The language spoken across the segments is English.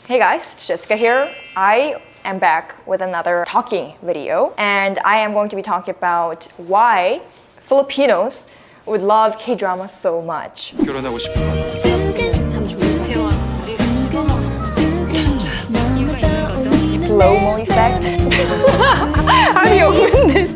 Hey guys, it's Jessica here. I am back with another talking video, and I am going to be talking about why Filipinos would love K-drama so much. 결혼하고 싶은 건 Slow-mo effect. How do you open this?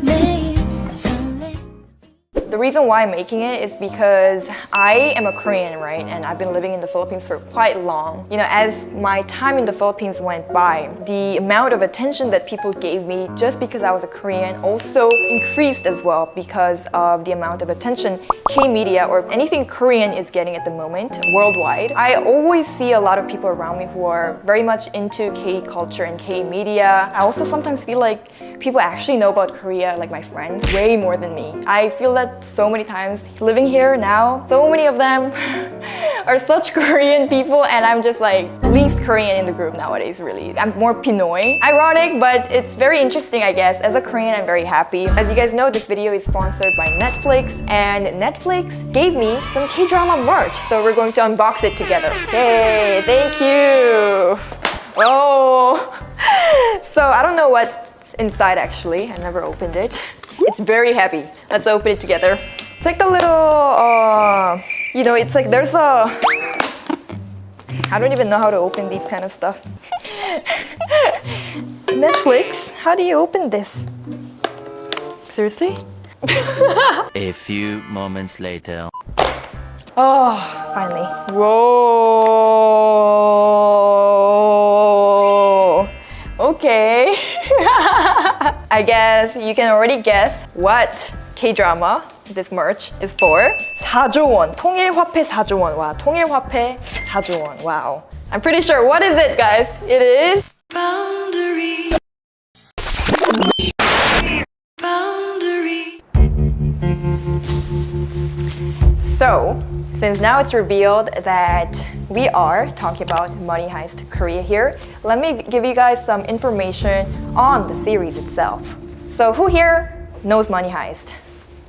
The reason why I'm making it is because I am a Korean, right? And I've been living in the Philippines for quite long. You know, as my time in the Philippines went by, the amount of attention that people gave me just because I was a Korean also increased as well because of the amount of attention K-media or anything Korean is getting at the moment worldwide. I always see a lot of people around me who are very much into K-culture and K-media. I also sometimes feel like people actually know about Korea, like my friends, way more than me. I feel that so many times living here now, so many of them are such Korean people, and I'm just like least Korean in the group nowadays, really. I'm more Pinoy. Ironic, but it's very interesting, I guess. As a Korean, I'm very happy. As you guys know, this video is sponsored by Netflix, and Netflix gave me some K-drama merch, so we're going to unbox it together. Yay, thank you. Oh, so I don't know what's inside actually. I never opened it. It's very heavy. Let's open it together. It's like the little, you know, it's like there's a, I don't even know how to open these kind of stuff. Netflix, how do you open this? Seriously? A few moments later. Oh, finally. Whoa. Okay. I guess you can already guess what K-drama this merch is for. 4조 원, 통일화폐 4조 원. Wow, 통일화폐 4조 원. Wow. I'm pretty sure. What is it, guys? It is Boundary. So, since now it's revealed that we are talking about Money Heist Korea here, let me give you guys some information on the series itself. So who here knows Money Heist?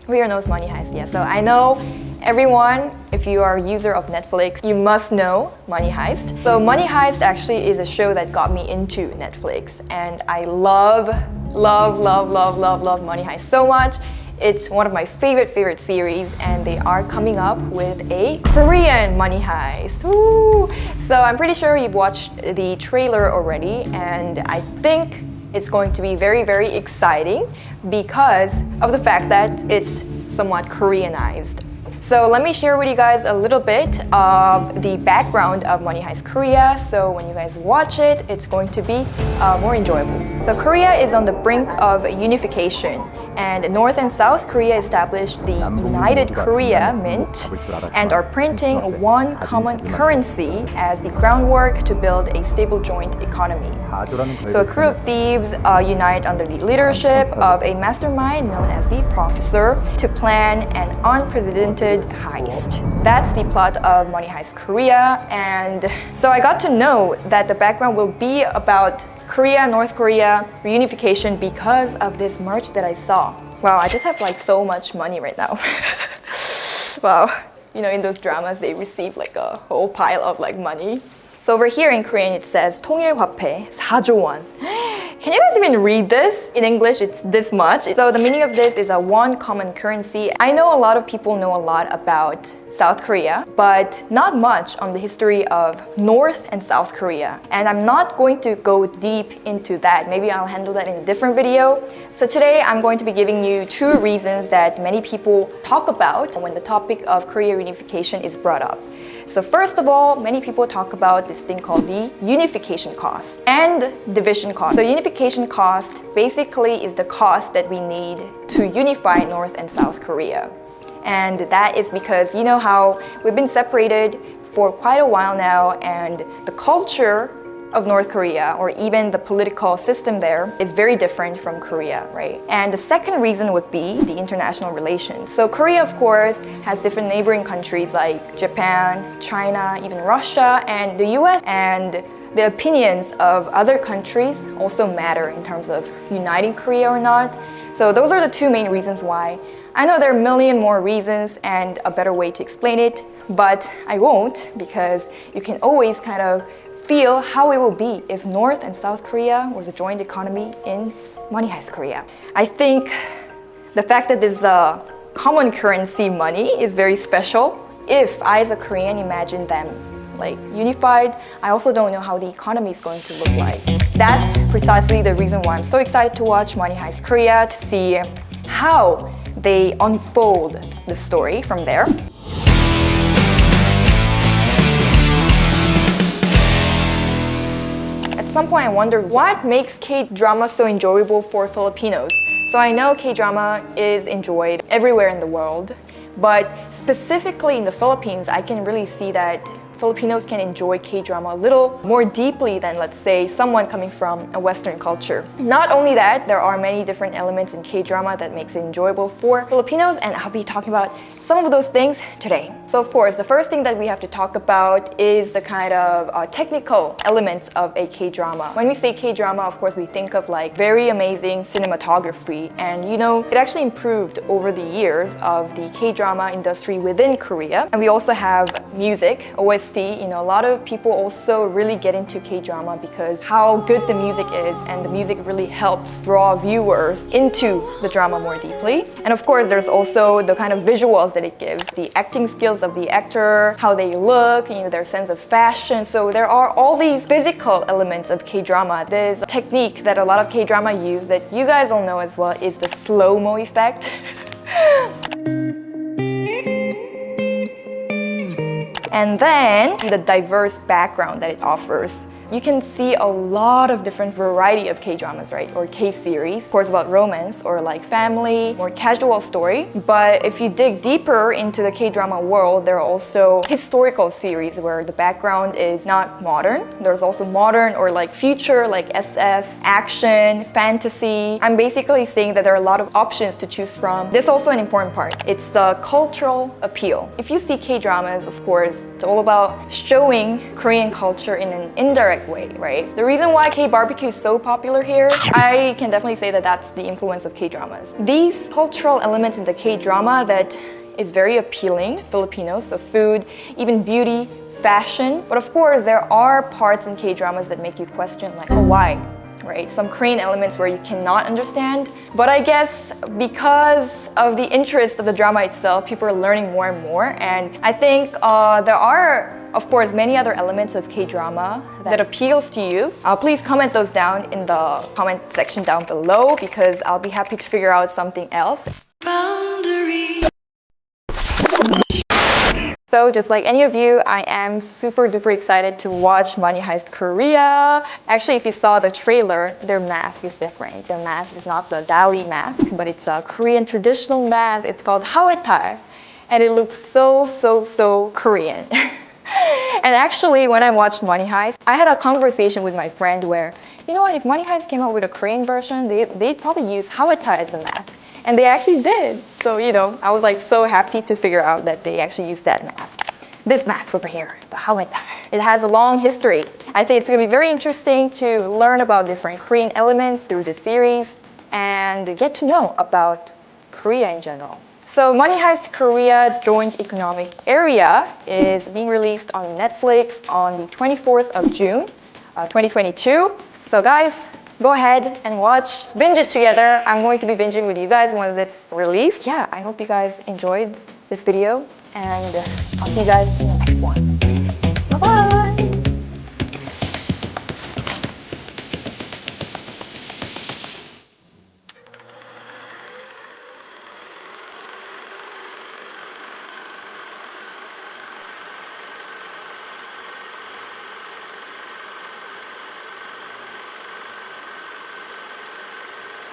Who here knows Money Heist? Yeah, so I know everyone, if you are a user of Netflix, you must know Money Heist. So Money Heist actually is a show that got me into Netflix, and I love Money Heist so much. It's one of my favorite series, and they are coming up with a Korean Money Heist. Ooh. So I'm pretty sure you've watched the trailer already, and I think it's going to be very exciting because of the fact that it's somewhat Koreanized. So let me share with you guys a little bit of the background of Money Heist Korea, so when you guys watch it, it's going to be more enjoyable. So Korea is on the brink of unification, and North and South Korea established the United Korea Mint and are printing one common currency as the groundwork to build a stable joint economy. So a crew of thieves unite under the leadership of a mastermind known as the Professor to plan an unprecedented heist. That's the plot of Money Heist Korea, and so I got to know that the background will be about Korea, North Korea reunification because of this merch that I saw. Wow, I just have like so much money right now. Wow, you know, in those dramas they receive like a whole pile of like money. So over here in Korean it says 통일화폐 4조 원. Can you guys even read this? In English, it's this much. So the meaning of this is a one common currency. I know a lot of people know a lot about South Korea, but not much on the history of North and South Korea. And I'm not going to go deep into that. Maybe I'll handle that in a different video. So today I'm going to be giving you two reasons that many people talk about when the topic of Korea reunification is brought up. So first of all, many people talk about this thing called the unification cost and division cost. So unification cost basically is the cost that we need to unify North and South Korea. And that is because you know how we've been separated for quite a while now, and the culture of North Korea, or even the political system there, is very different from Korea, right? And the second reason would be the international relations. So Korea, of course, has different neighboring countries like Japan, China, even Russia, and the US, and the opinions of other countries also matter in terms of uniting Korea or not. So those are the two main reasons why. I know there are a million more reasons and a better way to explain it, but I won't, because you can always kind of feel how it will be if North and South Korea was a joint economy in Money Heist Korea. I think the fact that this common currency money is very special. If I, as a Korean, imagine them like unified, I also don't know how the economy is going to look like. That's precisely the reason why I'm so excited to watch Money Heist Korea, to see how they unfold the story from there. At some point I wondered what makes K-drama so enjoyable for Filipinos. So I know K-drama is enjoyed everywhere in the world, but specifically in the Philippines, I can really see that Filipinos can enjoy K-drama a little more deeply than, let's say, someone coming from a Western culture. Not only that, there are many different elements in K-drama that makes it enjoyable for Filipinos, and I'll be talking about some of those things today. So of course, the first thing that we have to talk about is the kind of technical elements of a K-drama. When we say K-drama, of course, we think of like very amazing cinematography, and you know, it actually improved over the years of the K-drama industry within Korea. And we also have music, OST. You know, a lot of people also really get into K-drama because how good the music is, and the music really helps draw viewers into the drama more deeply. And of course, there's also the kind of visuals that it gives, the acting skills of the actor, how they look, you know, their sense of fashion. So there are all these physical elements of K-drama. There's a technique that a lot of K-drama use that you guys all know as well, is the slow-mo effect. And then the diverse background that it offers. You can see a lot of different variety of K-dramas, right? Or K-series, of course, about romance or like family, more casual story. But if you dig deeper into the K-drama world, there are also historical series where the background is not modern. There's also modern or like future, like SF, action, fantasy. I'm basically saying that there are a lot of options to choose from. This is also an important part. It's the cultural appeal. If you see K-dramas, of course, it's all about showing Korean culture in an indirect way, right? The reason why K-barbecue is so popular here, I can definitely say that that's the influence of K-dramas. These cultural elements in the K-drama that is very appealing to Filipinos, so food, even beauty, fashion. But of course, there are parts in K-dramas that make you question like, oh, why? Right? Some Korean elements where you cannot understand. But I guess because of the interest of the drama itself, people are learning more and more. And I think there are, of course, many other elements of K-drama that appeals to you. Please comment those down in the comment section down below, because I'll be happy to figure out something else. Boundary. So just like any of you, I am super duper excited to watch Money Heist Korea. Actually, if you saw the trailer, their mask is different. Their mask is not the Dali mask, but it's a Korean traditional mask. It's called hawetal, and it looks so Korean. And actually, when I watched Money Heist, I had a conversation with my friend where, you know what, if Money Heist came out with a Korean version, they'd probably use hawetal as the mask. And they actually did. So, you know, I was like so happy to figure out that they actually used that mask. This mask over here, the hawetal. It has a long history. I think it's going to be very interesting to learn about different Korean elements through this series and get to know about Korea in general. So Money Heist Korea Joint Economic Area is being released on Netflix on the 24th of June, 2022. So guys, go ahead and watch. Binge it together. I'm going to be binging with you guys once it's released. Yeah, I hope you guys enjoyed this video, and I'll see you guys in the